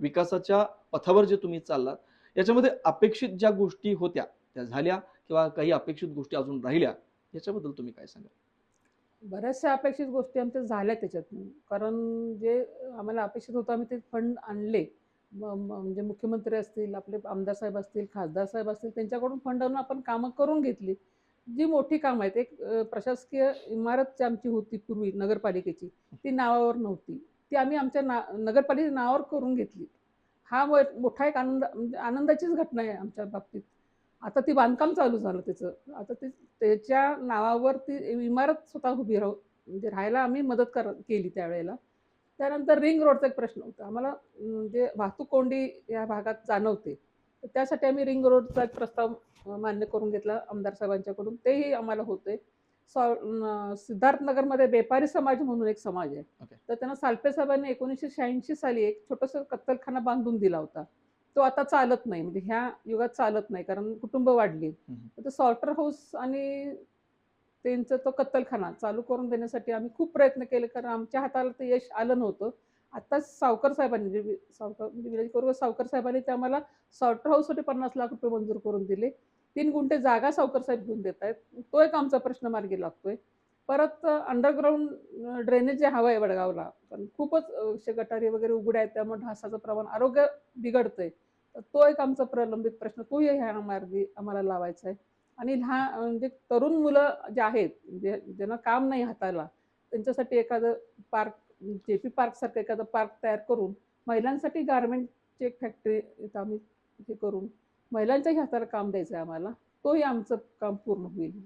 विकासाच्या पथावर जे तुम्ही चाललात, याच्यामध्ये अपेक्षित ज्या गोष्टी होत्या, त्या झाल्या किंवा काही अपेक्षित गोष्टी अजून राहिल्या, याच्याबद्दल तुम्ही काय सांगाल? बऱ्याचशा अपेक्षित गोष्टी आमच्या झाल्या त्याच्यातून. कारण जे आम्हाला अपेक्षित होतं आम्ही ते फंड आणले. म्हणजे मुख्यमंत्री असतील, आपले आमदार साहेब असतील, खासदार साहेब असतील त्यांच्याकडून फंड आणून आपण कामं करून घेतली. जी मोठी कामं आहेत, एक प्रशासकीय इमारत जी आमची होती पूर्वी नगरपालिकेची, ती नावावर नव्हती. ती आम्ही आमच्या नगरपालिकेच्या नावावर करून घेतली. हा मोठा एक आनंद म्हणजे आनंदाचीच घटना आहे आमच्या बाबतीत. आता ती बांधकाम चालू झालं त्याचं. आता ते त्याच्या नावावर ती इमारत स्वतः उभी म्हणजे राहायला आम्ही मदत केली त्यावेळेला. त्यानंतर रिंग रोडचा एक प्रश्न होता. आम्हाला म्हणजे वाहतूक कोंडी या भागात जाणवते. तर त्यासाठी आम्ही रिंग रोडचा एक प्रस्ताव मान्य करून घेतला आमदार साहेबांच्याकडून. तेही आम्हाला होते. सिद्धार्थनगरमध्ये बेपारी समाज म्हणून एक समाज आहे. ओके. तर त्यांना सालपे साहेबांनी 1986 साली एक छोटंसं कत्तलखाना बांधून दिला होता. तो आता चालत नाही. म्हणजे ह्या युगात चालत नाही कारण कुटुंब वाढली. हं, हं. तर ते सॉल्टर हाऊस आणि त्यांचा तो कत्तलखाना चालू करून देण्यासाठी आम्ही खूप प्रयत्न केले कारण आमच्या हाताला ते यश आलं नव्हतं. आत्ताच सावकर साहेबांनी म्हणजे सावकर म्हणजे विलास कौरव सावकर साहेबांनी ते आम्हाला सॉल्टर हाऊससाठी 50 लाख रुपये मंजूर करून दिले. 3 गुंठे जागा सावकर साहेब घेऊन देत आहेत. तो एक आमचा प्रश्न मार्गी लागतोय. परत अंडरग्राऊंड ड्रेनेज जे हवं आहे वडगावला. कारण खूपच असे गटारी वगैरे उघड्या आहेत त्यामुळे ढासाचं प्रमाण आरोग्य बिघडतंय. तर तो एक आमचा प्रलंबित प्रश्न तोही ह्या मार्गी आम्हाला लावायचा आहे. आणि म्हणजे तरुण मुलं जे आहेत, म्हणजे ज्यांना काम नाही हाताला, त्यांच्यासाठी एखादं पार्क, जेपी पार्कसारखं एखादं पार्क तयार करून महिलांसाठी गारमेंटची एक फॅक्टरी इथं आम्ही हे करून महिलांच्याही हाताला काम द्यायचं आहे आम्हाला. तोही आमचं काम पूर्ण होईल.